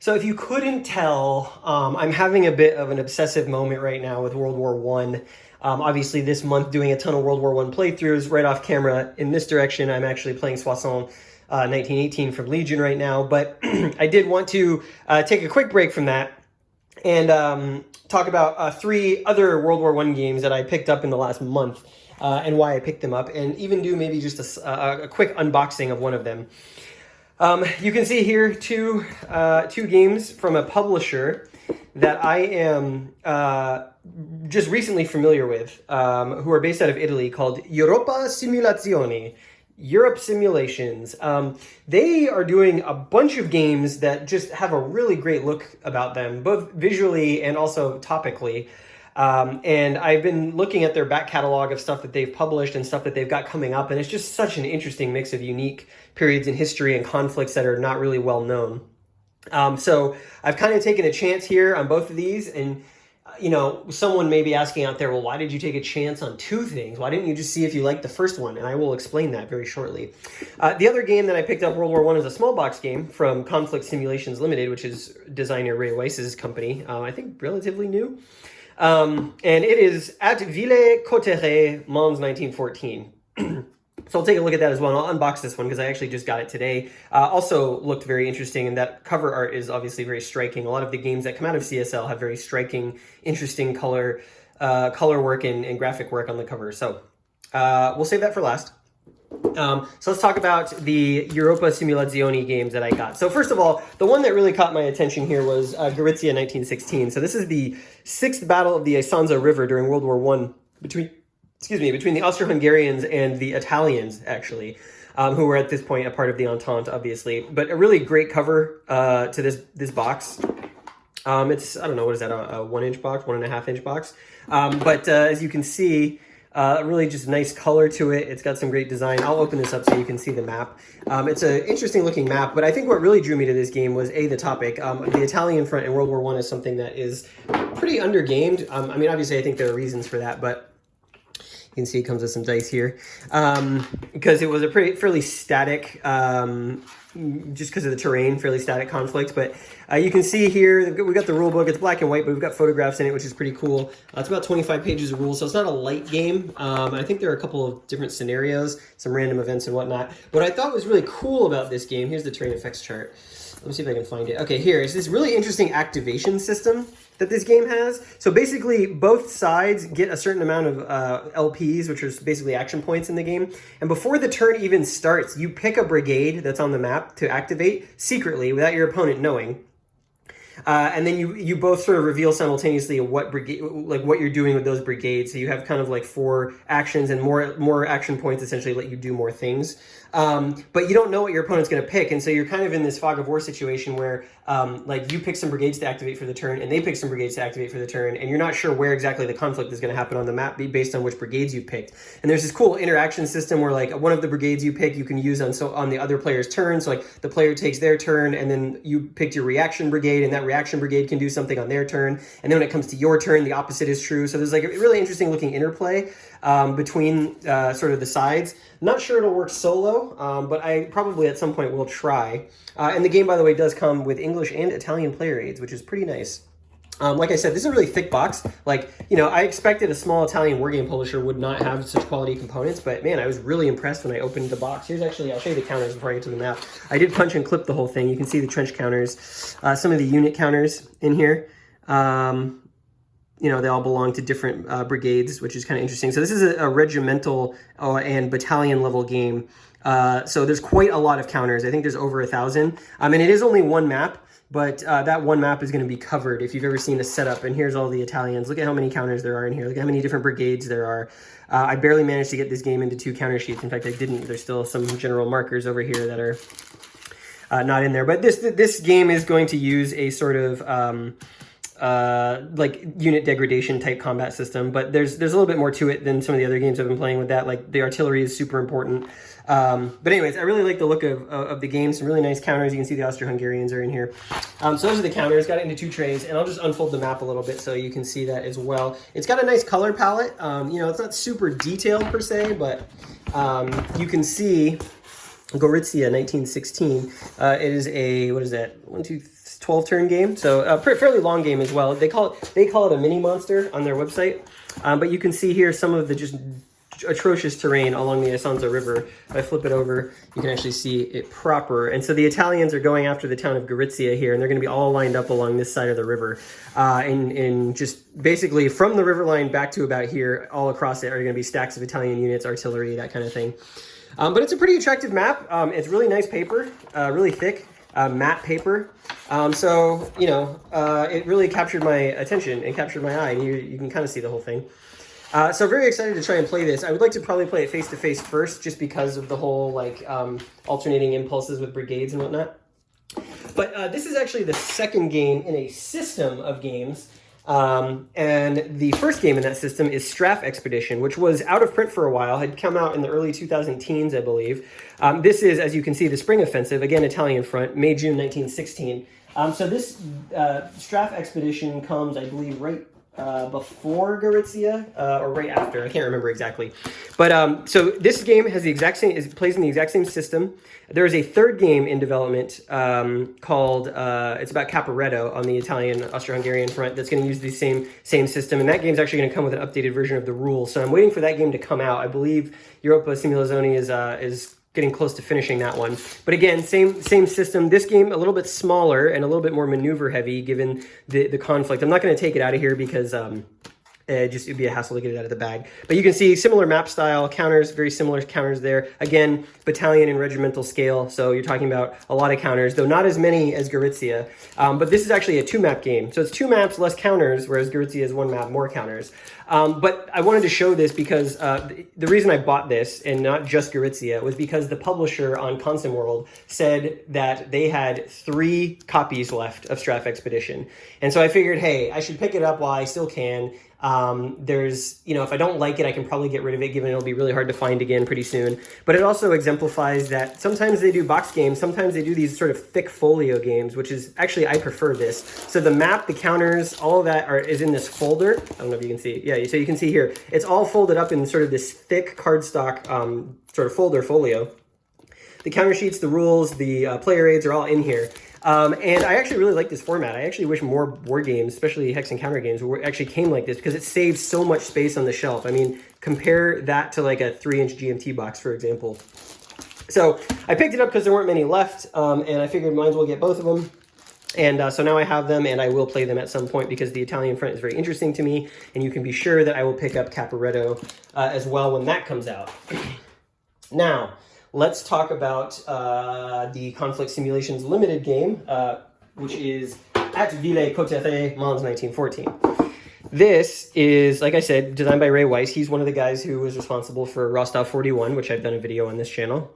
So if you couldn't tell, I'm having a bit of an obsessive moment right now with World War One. Obviously, this month doing a ton of World War One playthroughs right off camera. In this direction, I'm actually playing Soissons 1918 from Legion right now. But I did want to take a quick break from that and talk about three other World War One games that I picked up in the last month and why I picked them up, and even do maybe just a quick unboxing of one of them. You can see here two games from a publisher that I am just recently familiar with, who are based out of Italy, called Europa Simulazioni, Europe Simulations. They are doing a bunch of games that just have a really great look about them, both visually and also topically. And I've been looking at their back catalog of stuff that they've published and stuff that they've got coming up, and it's just such an interesting mix of unique periods in history and conflicts that are not really well known. So I've kind of taken a chance here on both of these, and someone may be asking out there, well, why did you take a chance on two things? Why didn't you just see if you liked the first one? And I will explain that very shortly. The other game that I picked up, World War One, is a small box game from Conflict Simulations Limited, which is designer Ray Weiss's company. I think relatively new. And it is At Ville Cotterêts, Mons 1914. So I'll take a look at that as well, and I'll unbox this one because I actually just got it today. Also looked very interesting, and that cover art is obviously very striking. A lot of the games that come out of CSL have very striking, interesting color work and graphic work on the cover. So we'll save that for last. So let's talk about the Europa Simulazioni games that I got. So first of all, the one that really caught my attention here was Gorizia 1916. So this is the sixth battle of the Isonzo River during World War One between the Austro-Hungarians and the Italians, actually, who were at this point a part of the Entente, obviously. But a really great cover to this box. It's, I don't know, what is that, a 1-inch box, 1.5-inch box? But as you can see, really just nice color to it. It's got some great design. I'll open this up so you can see the map. It's an interesting looking map, but I think what really drew me to this game was the topic. The Italian front in World War One is something that is pretty undergamed. I mean, obviously I think there are reasons for that, but you can see it comes with some dice here, because it was a fairly static, just because of the terrain, fairly static conflict. But you can see here, we've got the rule book. It's black and white, but we've got photographs in it, which is pretty cool. It's about 25 pages of rules, so it's not a light game. I think there are a couple of different scenarios, some random events and whatnot. What I thought was really cool about this game, here's the terrain effects chart. Let me see if I can find it. Okay, here is this really interesting activation system that this game has. So basically, both sides get a certain amount of LPs, which are basically action points in the game. And before the turn even starts, you pick a brigade that's on the map to activate secretly without your opponent knowing. And then you both sort of reveal simultaneously what brigade, like what you're doing with those brigades. So you have kind of like 4 actions, and more action points essentially let you do more things. But you don't know what your opponent's going to pick, and so you're kind of in this fog of war situation where like you pick some brigades to activate for the turn, and they pick some brigades to activate for the turn, and you're not sure where exactly the conflict is going to happen on the map based on which brigades you picked. And there's this cool interaction system where like one of the brigades you pick you can use on the other player's turn. So like the player takes their turn, and then you picked your reaction brigade, and that reaction brigade can do something on their turn. And then when it comes to your turn, the opposite is true. So there's like a really interesting looking interplay between sort of the sides. Not sure it'll work solo, but I probably at some point will try. And the game, by the way, does come with English and Italian player aids, which is pretty nice. Like I said, this is a really thick box. Like, I expected a small Italian wargame publisher would not have such quality components, but man, I was really impressed when I opened the box. Here's actually, I'll show you the counters before I get to the map. I did punch and clip the whole thing. You can see the trench counters, some of the unit counters in here. They all belong to different brigades, which is kind of interesting. So this is a regimental and battalion level game. So there's quite a lot of counters. I think there's over 1,000. And it is only one map, but that one map is going to be covered if you've ever seen a setup. And here's all the Italians. Look at how many counters there are in here. Look at how many different brigades there are. I barely managed to get this game into 2 counter sheets. In fact, I didn't. There's still some general markers over here that are not in there. But this game is going to use a sort of like unit degradation type combat system, but there's a little bit more to it than some of the other games I've been playing with that. Like the artillery is super important. But anyways, I really like the look of the game. Some really nice counters. You can see the Austro-Hungarians are in here. So those are the counters. Got it into 2 trays, and I'll just unfold the map a little bit so you can see that as well. It's got a nice color palette. It's not super detailed per se, but you can see Gorizia 1916. It is a, what is that? 1, 2, 12-turn game, so a fairly long game as well. They call it a mini monster on their website, but you can see here some of the just atrocious terrain along the Isonzo River. If I flip it over, you can actually see it proper. And so the Italians are going after the town of Gorizia here, and they're going to be all lined up along this side of the river. And just basically from the river line back to about here, all across it are going to be stacks of Italian units, artillery, that kind of thing. But it's a pretty attractive map. It's really nice paper, really thick. Matte paper. So, you know, it really captured my attention and captured my eye, and you can kind of see the whole thing. So very excited to try and play this. I would like to probably play it face-to-face first, just because of the whole, like, alternating impulses with brigades and whatnot. But this is actually the second game in a system of games. And the first game in that system is Straff Expedition, which was out of print for a while, had come out in the early 2010s, I believe. This is, as you can see, the Spring Offensive, again, Italian front, May, June 1916. So this Straff Expedition comes, I believe, right before Gorizia, or right after, I can't remember exactly. But so this game has the exact same, plays in the exact same system. There is a third game in development called, it's about Caporetto on the Italian Austro-Hungarian front that's going to use the same system, and that game's actually going to come with an updated version of the rules. So I'm waiting for that game to come out. I believe Europa Simulazioni is getting close to finishing that one. But again, same system. This game a little bit smaller and a little bit more maneuver heavy given the conflict. I'm not going to take it out of here because it'd be a hassle to get it out of the bag. But you can see similar map style, counters, very similar counters there. Again, battalion and regimental scale, so you're talking about a lot of counters, though not as many as Gorizia. But this is actually a 2-map game. So it's 2 maps, less counters, whereas Gorizia is 1 map, more counters. But I wanted to show this because the reason I bought this, and not just Gorizia, was because the publisher on Consum World said that they had 3 copies left of Straff Expedition. And so I figured, hey, I should pick it up while I still can. There's, you know, if I don't like it, I can probably get rid of it, given it'll be really hard to find again pretty soon. But it also exemplifies that sometimes they do box games, sometimes they do these sort of thick folio games, which is actually, I prefer this. So the map, the counters, all of that is in this folder. I don't know if you can see. Yeah, so you can see here, it's all folded up in sort of this thick cardstock sort of folio. The counter sheets, the rules, the player aids are all in here. And I actually really like this format. I actually wish more board games, especially hex and counter games, actually came like this, because it saves so much space on the shelf. I mean, compare that to like a 3-inch GMT box, for example. So I picked it up because there weren't many left, and I figured might as well get both of them. And so now I have them, and I will play them at some point because the Italian front is very interesting to me, and you can be sure that I will pick up Caporetto as well when that comes out. Now, let's talk about the Conflict Simulations Limited game, which is At Ville Coterre, Mons 1914. This is, like I said, designed by Ray Weiss. He's one of the guys who was responsible for Rostov 41, which I've done a video on this channel.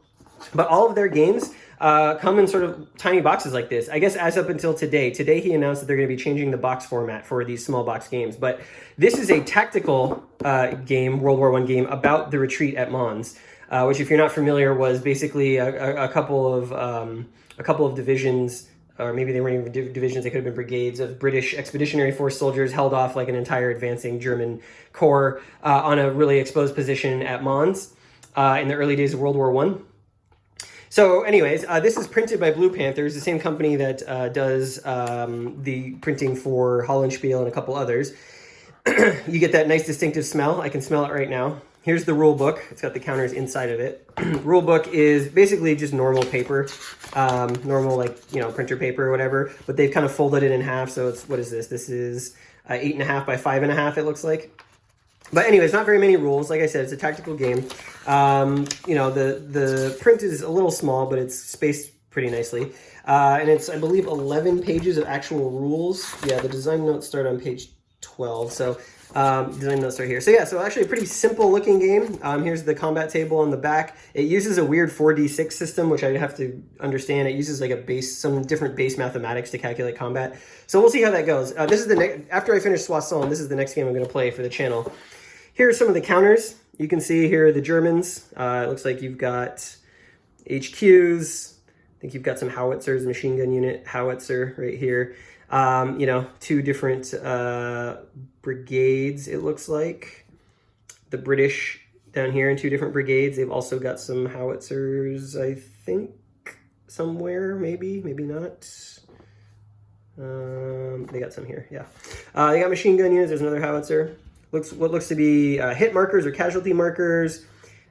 But all of their games come in sort of tiny boxes like this. I guess as up until today. Today he announced that they're going to be changing the box format for these small box games. But this is a tactical game, World War I game, about the retreat at Mons. Which, if you're not familiar, was basically a couple of divisions, or maybe they weren't even divisions, they could have been brigades of British Expeditionary Force soldiers held off like an entire advancing German corps on a really exposed position at Mons in the early days of World War I. So anyways, this is printed by Blue Panthers, the same company that does the printing for Hollandspiel and a couple others. You get that nice distinctive smell. I can smell it right now. Here's the rule book. It's got the counters inside of it. Rule book is basically just normal paper, normal, like, you know, printer paper or whatever, but they've kind of folded it in half. So it's, what is this? This is 8.5 by 5.5, it looks like. But anyways, not very many rules. Like I said, it's a tactical game. You know, the print is a little small, but it's spaced pretty nicely. And it's, I believe, 11 pages of actual rules. Yeah, the design notes start on page 12. So design notes are here. So yeah, so actually a pretty simple looking game. Here's the combat table on the back. It uses a weird 4d6 system, which I have to understand. It uses like a base, some different base mathematics to calculate combat. So we'll see how that goes. This is the next, after I finish Soissons, this is the next game I'm going to play for the channel. Here are some of the counters. You can see here the Germans. It looks like you've got HQs. I think you've got some howitzers, machine gun unit howitzer right here. You know, 2 different brigades, it looks like. The British down here in 2 different brigades. They've also got some howitzers, I think, somewhere, maybe not. They got some here, yeah. They got machine gun units. There's another howitzer. What looks to be hit markers or casualty markers.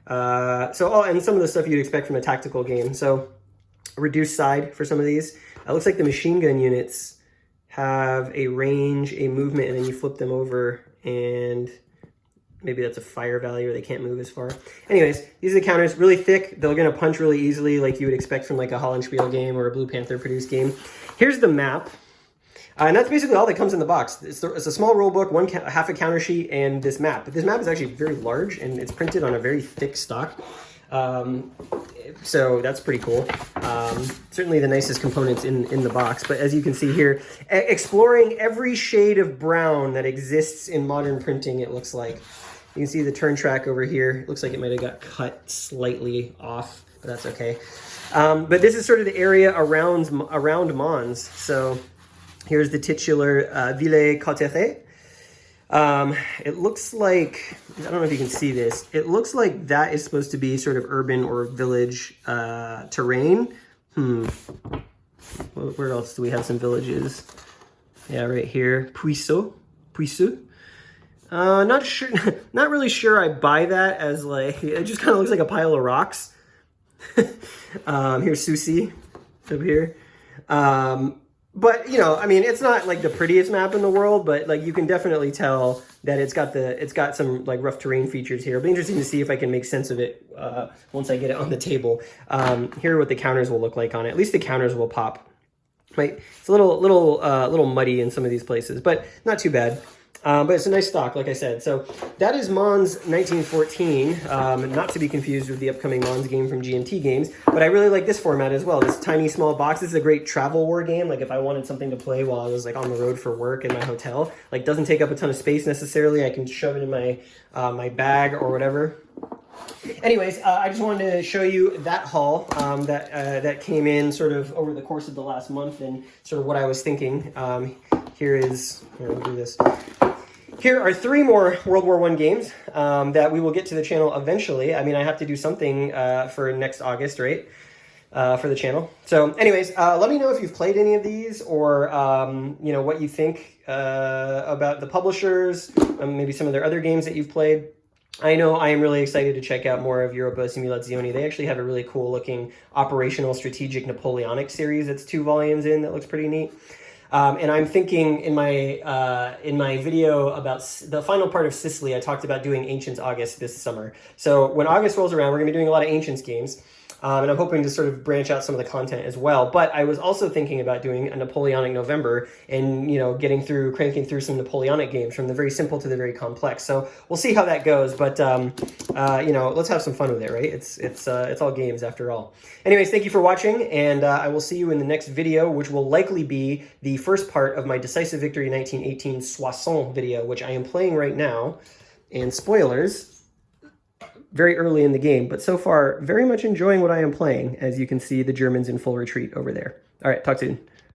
And some of the stuff you'd expect from a tactical game. So reduced side for some of these. It looks like the machine gun units have a range, a movement, and then you flip them over and maybe that's a fire value or they can't move as far. Anyways, these are the counters, really thick. They're gonna punch really easily like you would expect from like a Hollandspiel game or a Blue Panther produced game. Here's the map. And that's basically all that comes in the box. It's a small rule book, half a counter sheet, and this map. But this map is actually very large, and it's printed on a very thick stock. So that's pretty cool. Certainly the nicest components in the box. But as you can see here, exploring every shade of brown that exists in modern printing, it looks like. You can see the turn track over here. It looks like it might have got cut slightly off, but that's okay. But this is sort of the area around Mons. So here's the titular Ville Cauterets. It looks like, I don't know if you can see this, it looks like that is supposed to be sort of urban or village terrain. Where else do we have some villages? Yeah, right here. Puisseux. Not sure, not really sure I buy that as like, it just kind of looks like a pile of rocks. Here's Sucy up here. But, you know, I mean, it's not like the prettiest map in the world, but like you can definitely tell that it's got some like rough terrain features here. It'll be interesting to see if I can make sense of it once I get it on the table. Here are what the counters will look like on it. At least the counters will pop. Right? It's a little muddy in some of these places, but not too bad. But it's a nice stock, like I said. So that is Mons 1914, not to be confused with the upcoming Mons game from GMT Games. But I really like this format as well. This tiny, small box. This is a great travel war game. Like if I wanted something to play while I was like on the road for work in my hotel, like doesn't take up a ton of space necessarily. I can shove it in my my bag or whatever. Anyways, I just wanted to show you that haul that came in sort of over the course of the last month and sort of what I was thinking. Here, we'll do this. Here are 3 more World War I games that we will get to the channel eventually. I mean, I have to do something for next August, right? For the channel. So anyways, let me know if you've played any of these or, you know, what you think about the publishers, maybe some of their other games that you've played. I know I am really excited to check out more of Europa Simulazioni. They actually have a really cool looking operational strategic Napoleonic series that's 2 volumes in that looks pretty neat. And I'm thinking in my video about the final part of Sicily, I talked about doing Ancients August this summer. So when August rolls around, we're going to be doing a lot of Ancients games. And I'm hoping to sort of branch out some of the content as well. But I was also thinking about doing a Napoleonic November and, you know, cranking through some Napoleonic games from the very simple to the very complex. So we'll see how that goes. But, you know, let's have some fun with it, right? It's all games after all. Anyways, thank you for watching. And I will see you in the next video, which will likely be the first part of my Decisive Victory 1918 Soissons video, which I am playing right now. And spoilers, very early in the game, but so far very much enjoying what I am playing. As you can see, the Germans in full retreat over there. All right, talk soon.